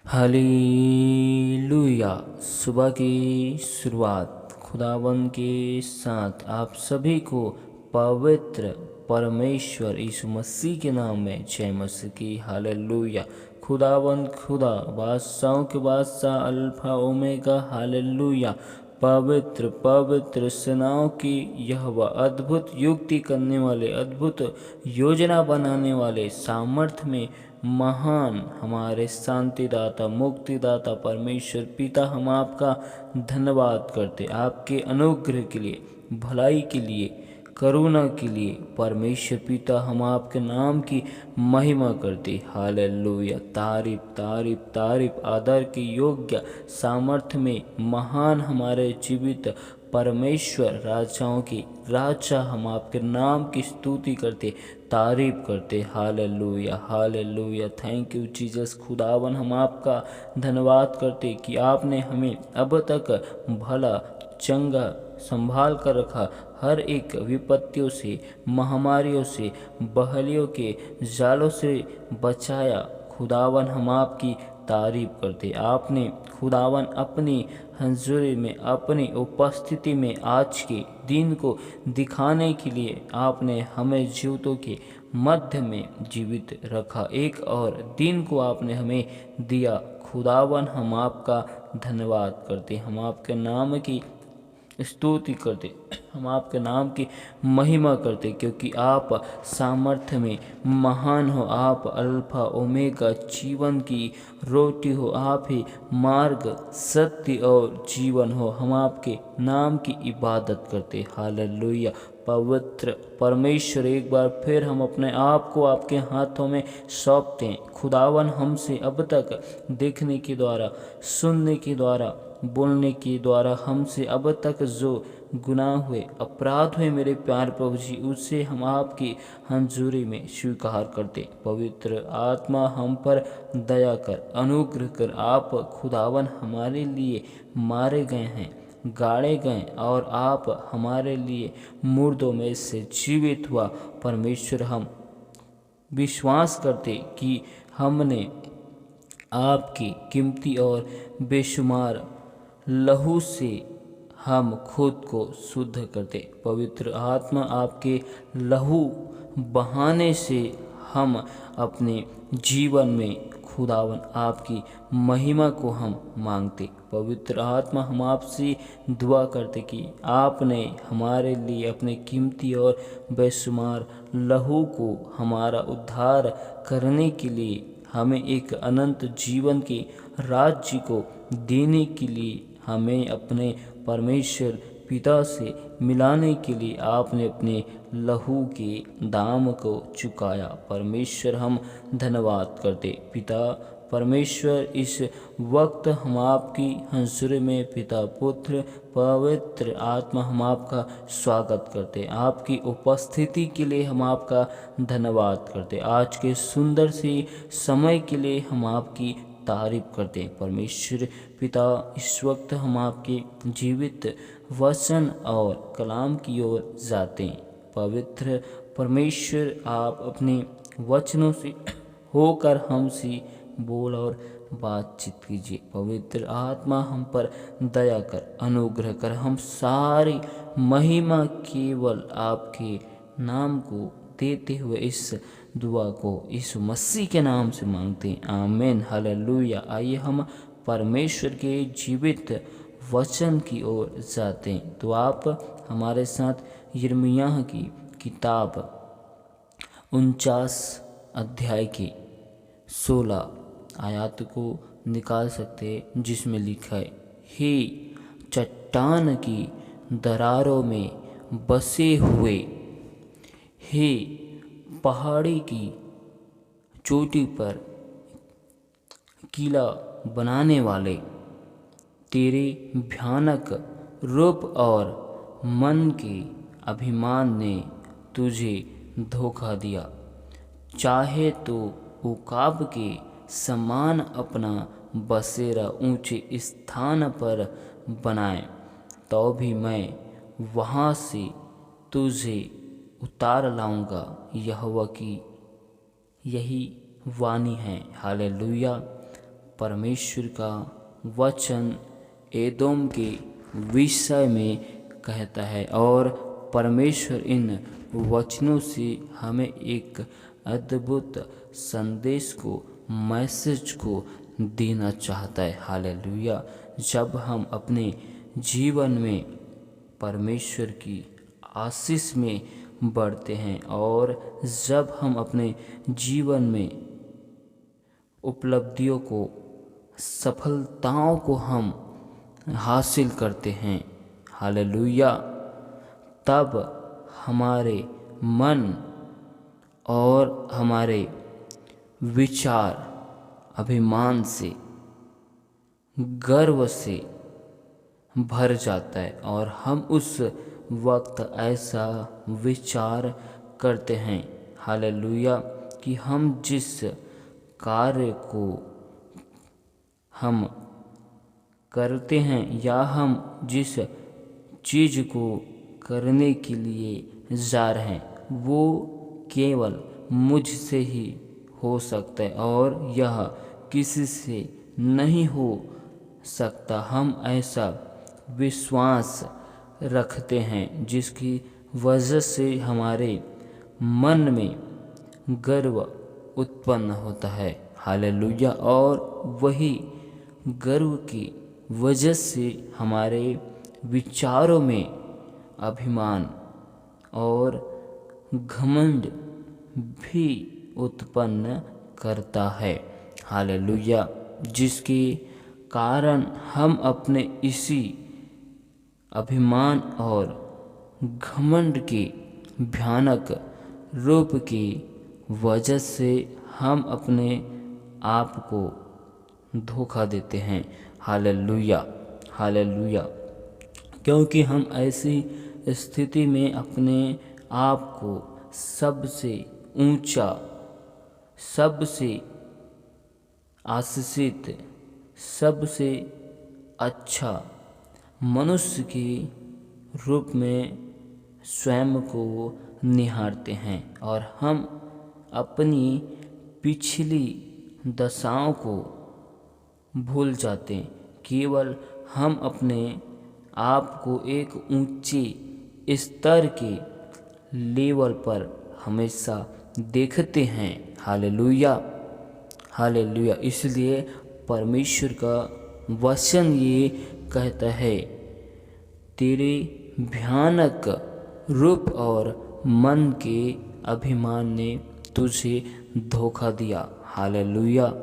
Hallelujah. सुबह की शुरुआत खुदावन के साथ आप सभी को पवित्र परमेश्वर यीशु मसीह के नाम में जय मसीह की। हालेलुया। खुदावन खुदा बादशाहों के बादशाह अल्फा ओमेगा। हालेलुया। पवित्र पवित्र सेनाओं की यह वह अद्भुत युक्ति करने वाले, अद्भुत योजना बनाने वाले, सामर्थ्य में महान हमारे शांतिदाता मुक्तिदाता परमेश्वर पिता, हम आपका धन्यवाद करते आपके अनुग्रह के लिए, भलाई के लिए, करुणा के लिए। परमेश्वर पिता, हम आपके नाम की महिमा करते। हालेलुया। तारीफ तारीफ तारीफ आदर के योग्य, सामर्थ्य में महान हमारे जीवित परमेश्वर, राजाओं की राजा, हम आपके नाम की स्तुति करते, तारीफ करते। Hallelujah hallelujah. Thank you Jesus. खुदावन, हम आपका धन्यवाद करते कि आपने हमें अब तक भला चंगा संभाल कर रखा, हर एक विपत्तियों से, महामारियों से, बहलियों के जालों से बचाया। खुदावन, हम आपकी तारीफ करते। आपने खुदावन अपनी हंजूरी में, अपनी उपस्थिति में आज के दिन को दिखाने के लिए आपने हमें जीवितों के मध्य में जीवित रखा। एक और दिन को आपने हमें दिया। खुदावन, हम आपका धन्यवाद करते, हम आपके नाम की स्तुति करते, हम आपके नाम की महिमा करते, क्योंकि आप सामर्थ्य में महान हो। आप अल्फा ओमेगा, जीवन की रोटी हो। आप ही मार्ग, सत्य और जीवन हो। हम आपके नाम की इबादत करते। हालेलुया। पवित्र परमेश्वर, एक बार फिर हम अपने आप को आपके हाथों में सौंपते हैं। खुदावन, हमसे अब तक देखने के द्वारा, सुनने के द्वारा, बोलने के द्वारा हमसे अब तक जो गुनाह हुए, अपराध हुए मेरे प्यार प्रभु जी, उससे हम आपकी हंजूरी में स्वीकार करते। पवित्र आत्मा, हम पर दया कर, अनुग्रह कर। आप खुदावन हमारे लिए मारे गए हैं, गाड़े गए, और आप हमारे लिए मुर्दों में से जीवित हुआ। परमेश्वर, हम विश्वास करते कि हमने आपकी कीमती और बेशुमार लहू से हम खुद को शुद्ध करते। पवित्र आत्मा, आपके लहू बहाने से हम अपने जीवन में खुदावन आपकी महिमा को हम मांगते। पवित्र आत्मा, हम आपसे दुआ करते कि आपने हमारे लिए अपने कीमती और बेशुमार लहू को हमारा उद्धार करने के लिए, हमें एक अनंत जीवन के राज्य को देने के लिए, हमें अपने परमेश्वर पिता से मिलाने के लिए आपने अपने लहू के दाम को चुकाया। परमेश्वर, हम धन्यवाद करते। पिता परमेश्वर, इस वक्त हम आपकी हंसुर में पिता पुत्र पवित्र आत्मा, हम आपका स्वागत करते। आपकी उपस्थिति के लिए हम आपका धन्यवाद करते। आज के सुंदर से समय के लिए हम आपकी तारीफ करते हैं। परमेश्वर पिता, इस वक्त हम आपके जीवित वचन और कलाम की ओर जाते हैं। पवित्र परमेश्वर, आप अपने वचनों से होकर हमसे बोल और बातचीत कीजिए। पवित्र आत्मा, हम पर दया कर, अनुग्रह कर। हम सारी महिमा केवल आपके नाम को देते हुए इस दुआ को यीशु मसीह के नाम से मांगते हैं। आमीन। हालेलुया। आइए हम परमेश्वर के जीवित वचन की ओर जाते हैं। तो आप हमारे साथ यिर्मयाह की किताब 49 अध्याय की 16 आयत को निकाल सकते हैं, जिसमें लिखा है, हे चट्टान की दरारों में बसे हुए, हे पहाड़ी की चोटी पर किला बनाने वाले, तेरे भयानक रूप और मन के अभिमान ने तुझे धोखा दिया। चाहे तो उकाब के समान अपना बसेरा ऊंचे स्थान पर बनाए, तो भी मैं वहाँ से तुझे उतार लाऊंगा। यहोवा की यही वाणी है। हालेलुया। परमेश्वर का वचन एदोम के विषय में कहता है और परमेश्वर इन वचनों से हमें एक अद्भुत संदेश को, मैसेज को देना चाहता है। हालेलुया। जब हम अपने जीवन में परमेश्वर की आशीष में बढ़ते हैं और जब हम अपने जीवन में उपलब्धियों को, सफलताओं को हम हासिल करते हैं, हालेलुया, तब हमारे मन और हमारे विचार अभिमान से, गर्व से भर जाता है और हम उस वक्त ऐसा विचार करते हैं, हालेलुया, कि हम जिस कार्य को हम करते हैं या हम जिस चीज़ को करने के लिए जा रहे हैं वो केवल मुझसे ही हो सकता है और यह किसी से नहीं हो सकता। हम ऐसा विश्वास रखते हैं जिसकी वजह से हमारे मन में गर्व उत्पन्न होता है, हालेलुया, और वही गर्व की वजह से हमारे विचारों में अभिमान और घमंड भी उत्पन्न करता है, हालेलुया, जिसके कारण हम अपने इसी अभिमान और घमंड के भयानक रूप की वजह से हम अपने आप को धोखा देते हैं, हालेलुया, हालेलुया, क्योंकि हम ऐसी स्थिति में अपने आप को सबसे ऊंचा, सबसे आशीषित, सबसे अच्छा मनुष्य के रूप में स्वयं को निहारते हैं और हम अपनी पिछली दशाओं को भूल जाते हैं। केवल हम अपने आप को एक ऊंचे स्तर के लेवल पर हमेशा देखते हैं, हालेलुया, हालेलुया। इसलिए परमेश्वर का वचन ये कहता है, तेरे भयानक रूप और मन के अभिमान ने तुझे धोखा दिया, हालेलुया,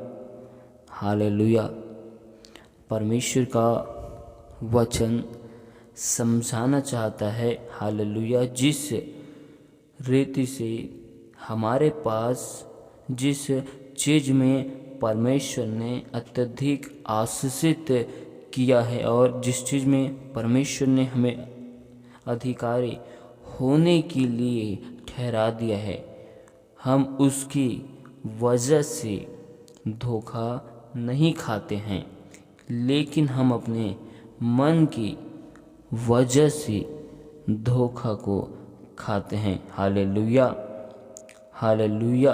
हालेलुया। परमेश्वर का वचन समझाना चाहता है, हालेलुया, जिस रीति से हमारे पास जिस चीज़ में परमेश्वर ने अत्यधिक आशीषित किया है और जिस चीज़ में परमेश्वर ने हमें अधिकारी होने के लिए ठहरा दिया है, हम उसकी वजह से धोखा नहीं खाते हैं, लेकिन हम अपने मन की वजह से धोखा को खाते हैं, हालेलुया, हालेलुया।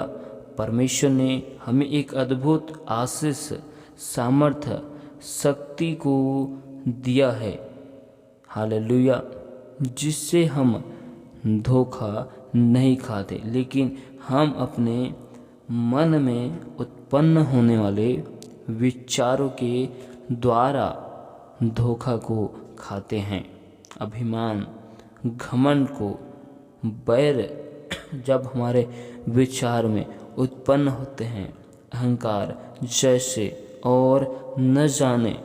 परमेश्वर ने हमें एक अद्भुत आशीष, सामर्थ्य, शक्ति को दिया है, हालेलुया, जिससे हम धोखा नहीं खाते, लेकिन हम अपने मन में उत्पन्न होने वाले विचारों के द्वारा धोखा को खाते हैं। अभिमान, घमंड को, बैर जब हमारे विचार में उत्पन्न होते हैं, अहंकार जैसे और न जाने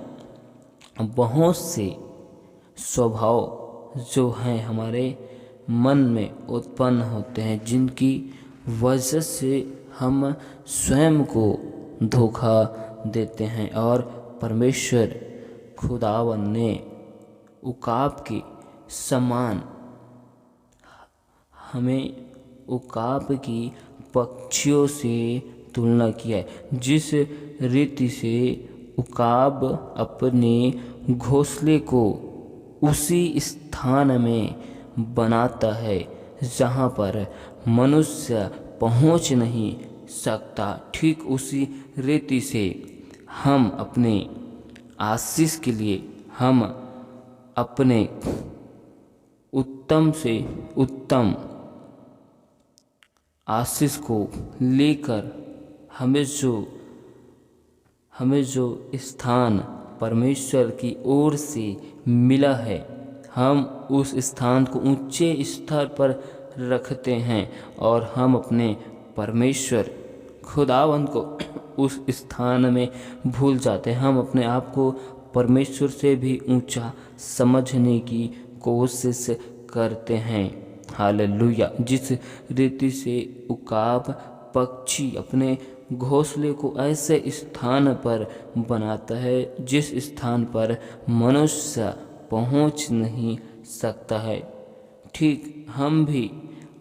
बहुत से स्वभाव जो हैं हमारे मन में उत्पन्न होते हैं, जिनकी वजह से हम स्वयं को धोखा देते हैं। और परमेश्वर खुदावन ने उकाब के समान हमें उकाब की पक्षियों से तुलना किया है, जिस रीति से उकाब अपने घोंसले को उसी स्थान में बनाता है जहाँ पर मनुष्य पहुँच नहीं सकता, ठीक उसी रीति से हम अपने आशीष के लिए हम अपने उत्तम से उत्तम आशीष को लेकर हमें जो स्थान परमेश्वर की ओर से मिला है, हम उस स्थान को ऊंचे स्तर पर रखते हैं और हम अपने परमेश्वर खुदावंद को उस स्थान में भूल जाते हैं। हम अपने आप को परमेश्वर से भी ऊंचा समझने की कोशिश करते हैं। हालेलुया। जिस रीति से उकाब पक्षी अपने घोंसले को ऐसे स्थान पर बनाता है जिस स्थान पर मनुष्य पहुंच नहीं सकता है, ठीक हम भी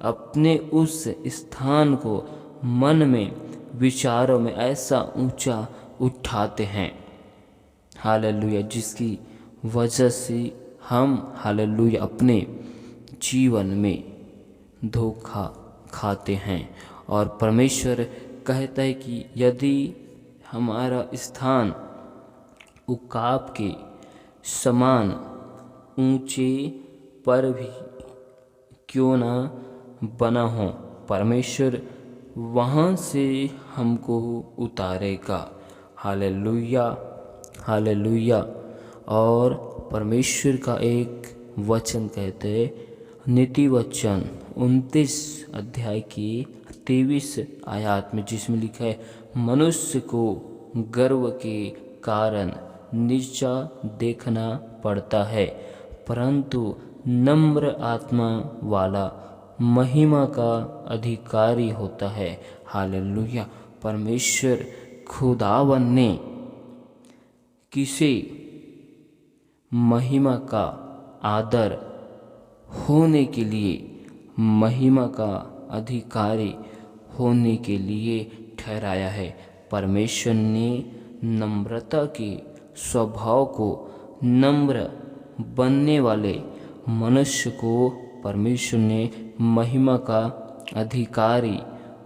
अपने उस स्थान को मन में विचारों में ऐसा ऊंचा उठाते हैं, हालेलुया, जिसकी वजह से हम हालेलुया अपने जीवन में धोखा खाते हैं। और परमेश्वर कहता है कि यदि हमारा स्थान उकाब के समान ऊंचे पर भी क्यों ना बना हो, परमेश्वर वहाँ से हमको उतारेगा। Hallelujah, hallelujah. और परमेश्वर का एक वचन कहते हैं, नीति वचन 29 अध्याय की 23 आयत में, जिसमें लिखा है, मनुष्य को गर्व के कारण नीचा देखना पड़ता है, परंतु नम्र आत्मा वाला महिमा का अधिकारी होता है। हालेलुया। परमेश्वर खुदावन ने किसे महिमा का आदर होने के लिए, महिमा का अधिकारी होने के लिए ठहराया है। परमेश्वर ने नम्रता के स्वभाव को, नम्र बनने वाले मनुष्य को परमेश्वर ने महिमा का अधिकारी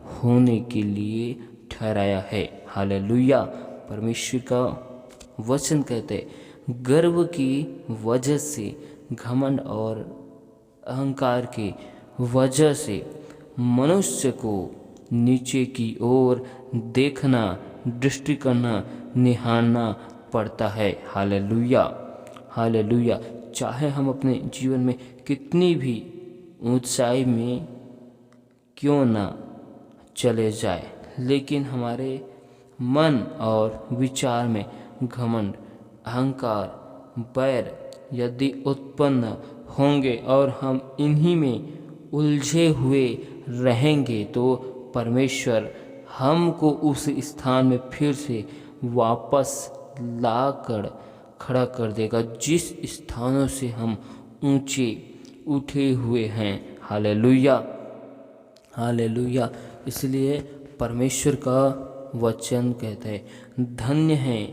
होने के लिए ठहराया है। हालेलुया। परमेश्वर का वचन कहते हैं, गर्व की वजह से, घमंड और अहंकार की वजह से मनुष्य को नीचे की ओर देखना, दृष्टि करना, निहारना पड़ता है। Hallelujah, hallelujah. चाहे हम अपने जीवन में कितनी भी ऊंचाई में क्यों ना चले जाए, लेकिन हमारे मन और विचार में घमंड, अहंकार, बैर यदि उत्पन्न होंगे और हम इन्हीं में उलझे हुए रहेंगे, तो परमेश्वर हमको उस स्थान में फिर से वापस लाकर खड़ा कर देगा जिस स्थानों से हम ऊंचे उठे हुए हैं। Hallelujah, hallelujah. इसलिए परमेश्वर का वचन कहता है, धन्य हैं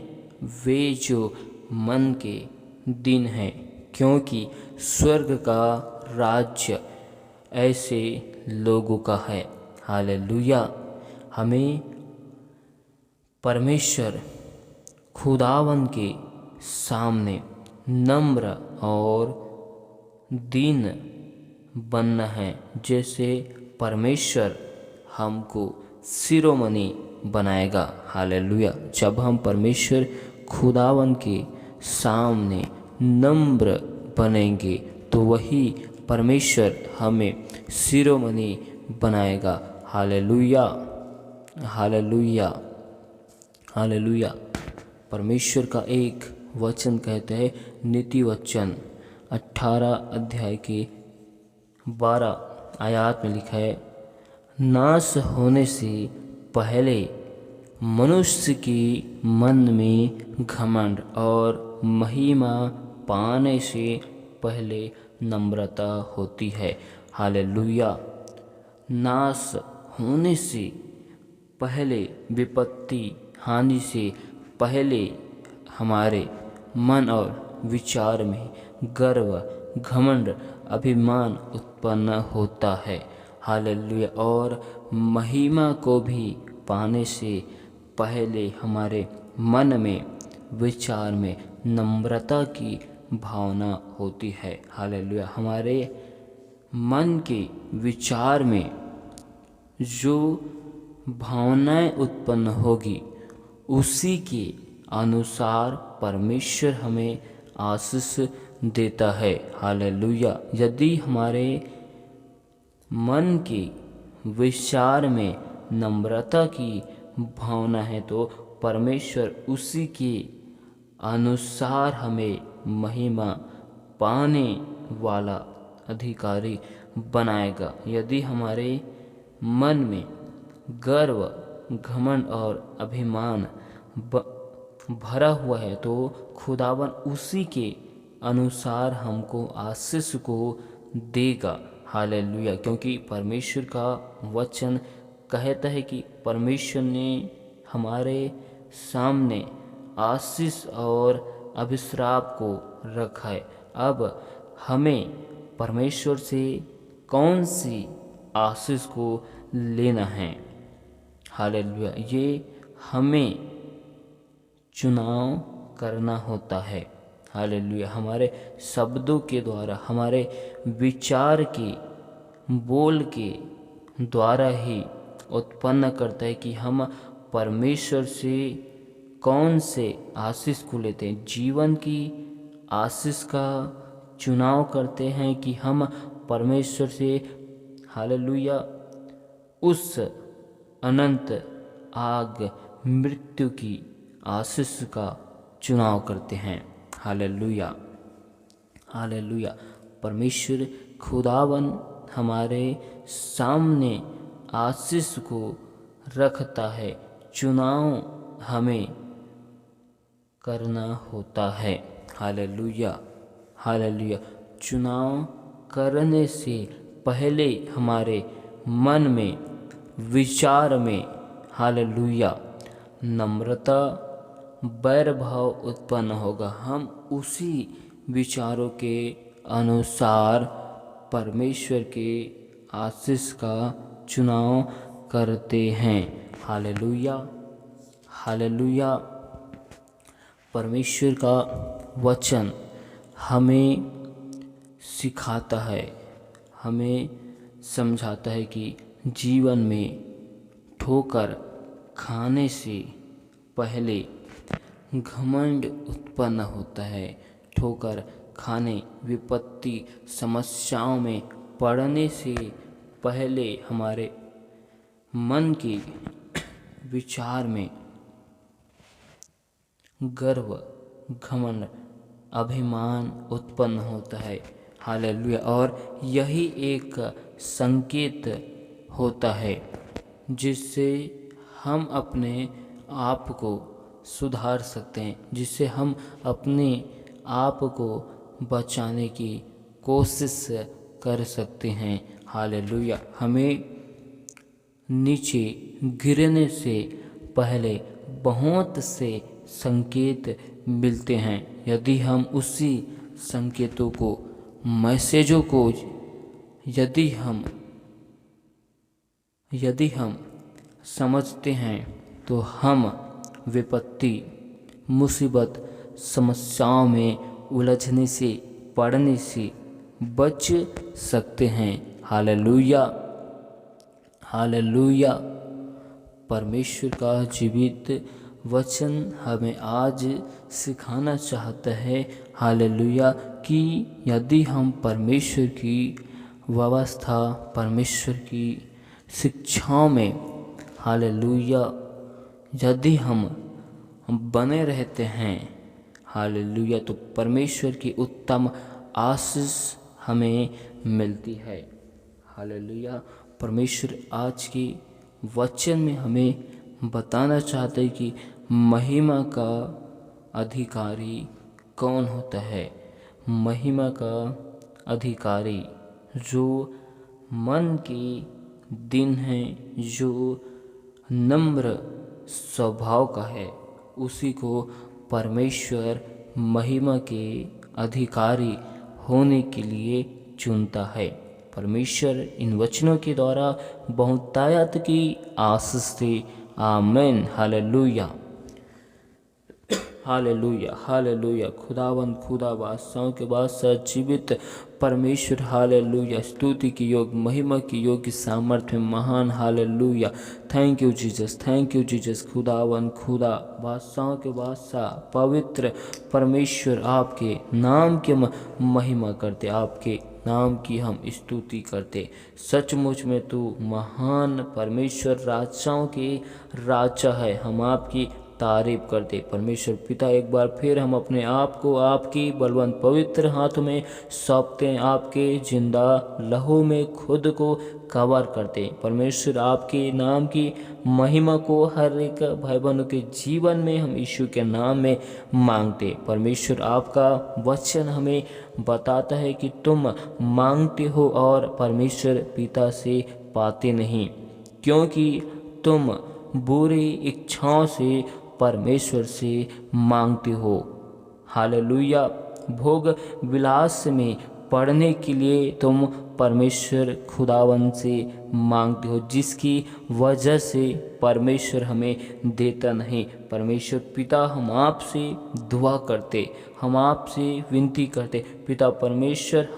वे जो मन के दिन हैं, क्योंकि स्वर्ग का राज्य ऐसे लोगों का है। हालेलुया। हमें परमेश्वर खुदावन के सामने नम्र और दीन बनना है, जैसे परमेश्वर हमको शिरोमणि बनाएगा। हालेलुया। जब हम परमेश्वर खुदावन के सामने नम्र बनेंगे तो वही परमेश्वर हमें शिरोमणि बनाएगा। Hallelujah, hallelujah, hallelujah. परमेश्वर का एक वचन कहते हैं, नीति वचन 18 अध्याय के 12 आयत में लिखा है, नाश होने से पहले मनुष्य के मन में घमंड और महिमा पाने से पहले नम्रता होती है। हालेलुया। नाश होने से पहले, विपत्ति हानि से पहले हमारे मन और विचार में गर्व, घमंड, अभिमान उत्पन्न होता है। हालेलुया। और महिमा को भी पाने से पहले हमारे मन में, विचार में नम्रता की भावना होती है। हालेलुया। हमारे मन के विचार में जो भावनाएं उत्पन्न होगी उसी के अनुसार परमेश्वर हमें आशीष देता है। हालेलुया। यदि हमारे मन के विचार में नम्रता की भावना है तो परमेश्वर उसी के अनुसार हमें महिमा पाने वाला अधिकारी बनाएगा। यदि हमारे मन में गर्व, घमंड और अभिमान भरा हुआ है तो खुदावन उसी के अनुसार हमको आशीष को देगा। हालेलुया। क्योंकि परमेश्वर का वचन कहता है कि परमेश्वर ने हमारे सामने आशीष और अभिश्राप को रखा है। अब हमें परमेश्वर से कौन सी आशीष को लेना है? हालेलुया। ये हमें चुनाव करना होता है। हालेलुया। हमारे शब्दों के द्वारा, हमारे विचार के, बोल के द्वारा ही उत्पन्न करता है कि हम परमेश्वर से कौन से आशीष को लेते हैं। जीवन की आशीष का चुनाव करते हैं कि हम परमेश्वर से, हालेलुया, उस अनंत आग मृत्यु की आशीष का चुनाव करते हैं। हालेलुया। हालेलुया। परमेश्वर खुदावन हमारे सामने आशीष को रखता है। चुनाव हमें करना होता है। हालेलुया। हालेलुया। चुनाव करने से पहले हमारे मन में, विचार में, हालेलुया, नम्रता, बैर भाव उत्पन्न होगा। हम उसी विचारों के अनुसार परमेश्वर के आशीष का चुनाव करते हैं। हालेलुया। हालेलुया। परमेश्वर का वचन हमें सिखाता है, हमें समझाता है कि जीवन में ठोकर खाने से पहले घमंड उत्पन्न होता है। ठोकर खाने, विपत्ति, समस्याओं में पड़ने से पहले हमारे मन के विचार में गर्व, घमंड, अभिमान उत्पन्न होता है। हालेलुया। और यही एक संकेत होता है जिससे हम अपने आप को सुधार सकते हैं, जिससे हम अपने आप को बचाने की कोशिश कर सकते हैं। हालेलुया। हमें नीचे गिरने से पहले बहुत से संकेत मिलते हैं। यदि हम उसी संकेतों को, मैसेजों को यदि हम समझते हैं तो हम विपत्ति, मुसीबत, समस्याओं में उलझने से, पड़ने से बच सकते हैं। हालेलुया। हालेलुया। परमेश्वर का जीवित वचन हमें आज सिखाना चाहता है, हालेलुया, कि यदि हम परमेश्वर की व्यवस्था, परमेश्वर की शिक्षाओं में, हालेलुया, यदि हम बने रहते हैं, हालेलुया, तो परमेश्वर की उत्तम आशीष हमें मिलती है। हालेलुया। परमेश्वर आज के वचन में हमें बताना चाहते हैं कि महिमा का अधिकारी कौन होता है। महिमा का अधिकारी जो मन के दिन है, जो नम्र स्वभाव का है, उसी को परमेश्वर महिमा के अधिकारी होने के लिए चुनता है। परमेश्वर इन वचनों के द्वारा बहुतायत की आशीष दे। आमीन। हालेलुया। Hallelujah hallelujah. खुदावंद खुदा बादशाहों के बादशाह जीवित परमेश्वर, हालेलुया। स्तुति की योग, महिमा की योग, सामर्थ्य महान, hallelujah. Thank you Jesus, thank you Jesus. खुदावंद खुदा बादशाहों के बादशाह पवित्र परमेश्वर, आपके नाम की महिमा करते, आपके नाम की हम स्तुति करते। सचमुच में तू महान परमेश्वर, राजाओं के राजा है। हम आपकी तारीफ करते परमेश्वर पिता। एक बार फिर हम अपने आप को आपकी बलवंत पवित्र हाथ में सौंपते हैं, आपके जिंदा लहू में खुद को कवर करते परमेश्वर। आपके नाम की महिमा को हर एक भाई बहनों के जीवन में हम यीशु के नाम में मांगते परमेश्वर। आपका वचन हमें बताता है कि तुम मांगते हो और परमेश्वर पिता से पाते नहीं, क्योंकि तुम बुरी इच्छाओं से परमेश्वर से मांगते हो। हालेलुया। भोग विलास में पढ़ने के लिए तुम परमेश्वर खुदावन से मांगते हो, जिसकी वजह से परमेश्वर हमें देता नहीं। परमेश्वर पिता, हम आपसे दुआ करते, हम आपसे विनती करते पिता परमेश्वर।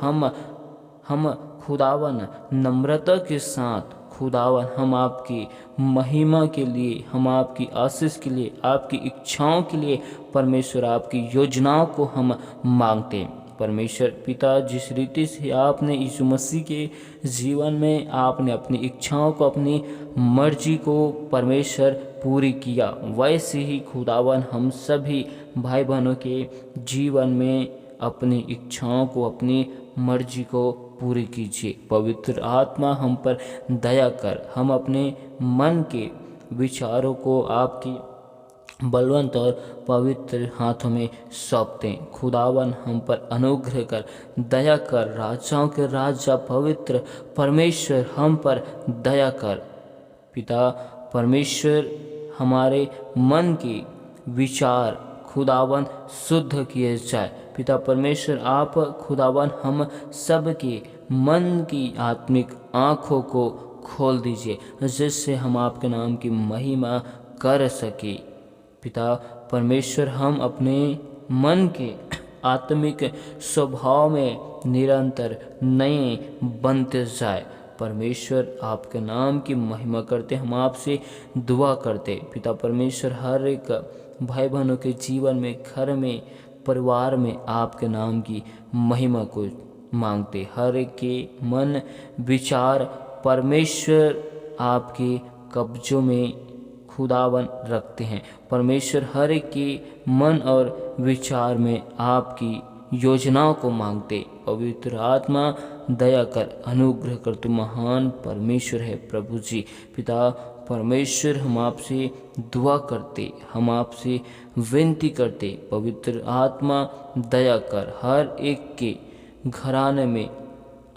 हम खुदावन नम्रता के साथ, खुदावन हम आपकी महिमा के लिए, हम आपकी आशीष के लिए, आपकी इच्छाओं के लिए परमेश्वर, आपकी योजनाओं को हम मांगते हैं परमेश्वर पिता। जिस रीति से आपने यीशु मसीह के जीवन में आपने अपनी इच्छाओं को, अपनी मर्जी को परमेश्वर पूरी किया, वैसे ही खुदावन हम सभी भाई बहनों के जीवन में अपनी इच्छाओं को, अपनी मर्जी को पूरी कीजिए। पवित्र आत्मा हम पर दया कर, हम अपने मन के विचारों को आपकी बलवंत और पवित्र हाथों में सौंपते हैं। खुदावन हम पर अनुग्रह कर, दया कर। राजाओं के राजा पवित्र परमेश्वर हम पर दया कर पिता परमेश्वर। हमारे मन के विचार खुदावन शुद्ध किए जाए पिता परमेश्वर। आप खुदावन हम सब के मन की आत्मिक आँखों को खोल दीजिए, जिससे हम आपके नाम की महिमा कर सके पिता परमेश्वर। हम अपने मन के आत्मिक स्वभाव में निरंतर नए बनते जाए परमेश्वर। आपके नाम की महिमा करते हम आपसे दुआ करते पिता परमेश्वर। हर एक भाई बहनों के जीवन में, घर में, परिवार में आपके नाम की महिमा को मांगते। हर एक के मन विचार परमेश्वर आपके कब्जों में खुदावन रखते हैं परमेश्वर। हर एक के मन और विचार में आपकी योजनाओं को मांगते। पवित्र आत्मा दया कर, अनुग्रह कर। तू महान परमेश्वर है प्रभु जी पिता परमेश्वर। हम आपसे दुआ करते, हम आपसे विनती करते पवित्र आत्मा दया कर। हर एक के घराने में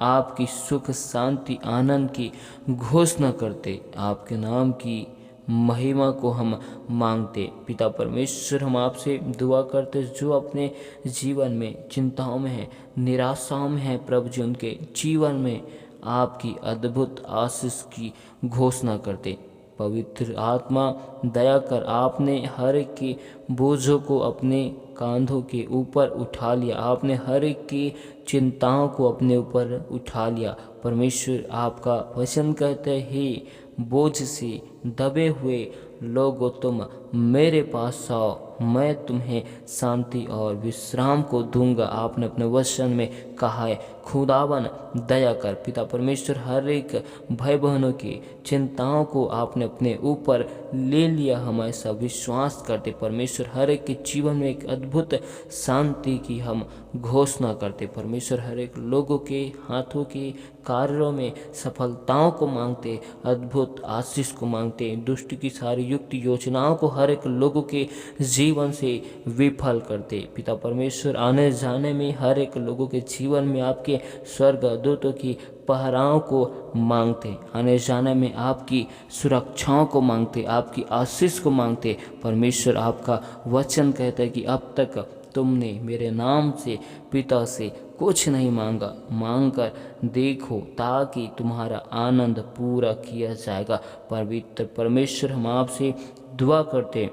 आपकी सुख शांति आनंद की घोषणा करते, आपके नाम की महिमा को हम मांगते पिता परमेश्वर। हम आपसे दुआ करते जो अपने जीवन में चिंताओं में हैं, निराशाओं में हैं प्रभु जी, उनके जीवन में आपकी अद्भुत आशीष की घोषणा करते। पवित्र आत्मा दया कर। आपने हर एक के बोझों को अपने कांधों के ऊपर उठा लिया, आपने हर एक की चिंताओं को अपने ऊपर उठा लिया परमेश्वर। आपका वचन कहते ही बोझ से दबे हुए लोगों तुम मेरे पास आओ, मैं तुम्हें शांति और विश्राम को दूंगा। आपने अपने वचन में कहा है। खुदावन दया कर पिता परमेश्वर। हर एक भाई बहनों की चिंताओं को आपने अपने ऊपर ले लिया, हम ऐसा विश्वास करते परमेश्वर। हर एक के जीवन में एक अद्भुत शांति की हम घोषणा करते परमेश्वर। हर एक लोगों के हाथों के कार्यों में सफलताओं को मांगते, अद्भुत आशीष को मांगते। दुष्ट की सारी युक्त योजनाओं को हर एक लोगों के जीवन से विफल करते पिता परमेश्वर। आने जाने में हर एक लोगों के जीवन में आपके स्वर्गदूतों की पहराओं को मांगते, आने जाने में आपकी सुरक्षाओं को मांगते, आपकी आशीष को मांगते परमेश्वर। आपका वचन कहता है कि अब तक तुमने मेरे नाम से पिता से कुछ नहीं मांगा, मांग कर देखो ताकि तुम्हारा आनंद पूरा किया जाएगा। पवित्र परमेश्वर हम आपसे दुआ करते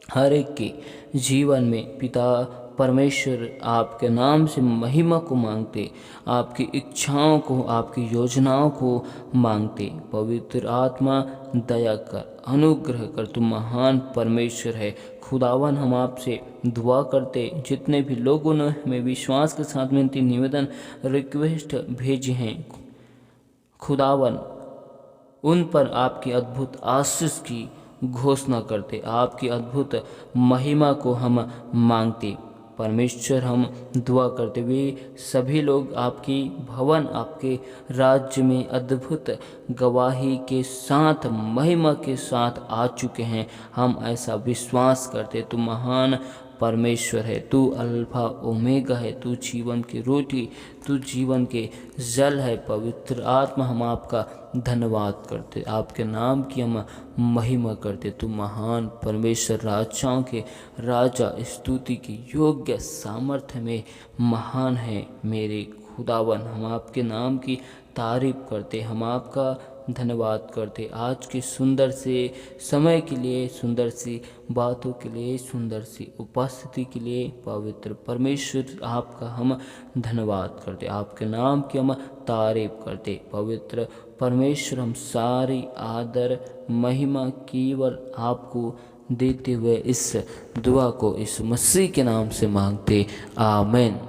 हर एक के जीवन में पिता परमेश्वर आपके नाम से महिमा को मांगते, आपकी इच्छाओं को, आपकी योजनाओं को मांगते। पवित्र आत्मा दया कर, अनुग्रह कर, तुम महान परमेश्वर है। खुदावन हम आपसे दुआ करते, जितने भी लोगों ने हमें विश्वास के साथ विनती, निवेदन, रिक्वेस्ट भेजे हैं, खुदावन उन पर आपकी अद्भुत आशीष की घोषणा करते, आपकी अद्भुत महिमा को हम मांगते। परमेश्वर हम दुआ करते हुए सभी लोग आपकी भवन, आपके राज्य में अद्भुत गवाही के साथ, महिमा के साथ आ चुके हैं। हम ऐसा विश्वास करते, तू महान परमेश्वर है, तू अल्फा ओमेगा है, तू जीवन की रोटी, तू जीवन के जल है। पवित्र आत्मा हम आपका धन्यवाद करते, आपके नाम की हम महिमा करते। तू महान परमेश्वर, राजाओं के राजा, स्तुति की योग्य, सामर्थ्य में महान है मेरे खुदावन। हम आपके नाम की तारीफ करते, हम आपका धन्यवाद करते आज के सुंदर से समय के लिए, सुंदर सी बातों के लिए, सुंदर सी उपस्थिति के लिए। पवित्र परमेश्वर आपका हम धन्यवाद करते, आपके नाम की हम तारीफ करते। पवित्र परमेश्वर हम सारी आदर महिमा केवल आपको देते हुए इस दुआ को इस मसीह के नाम से मांगते, आमीन।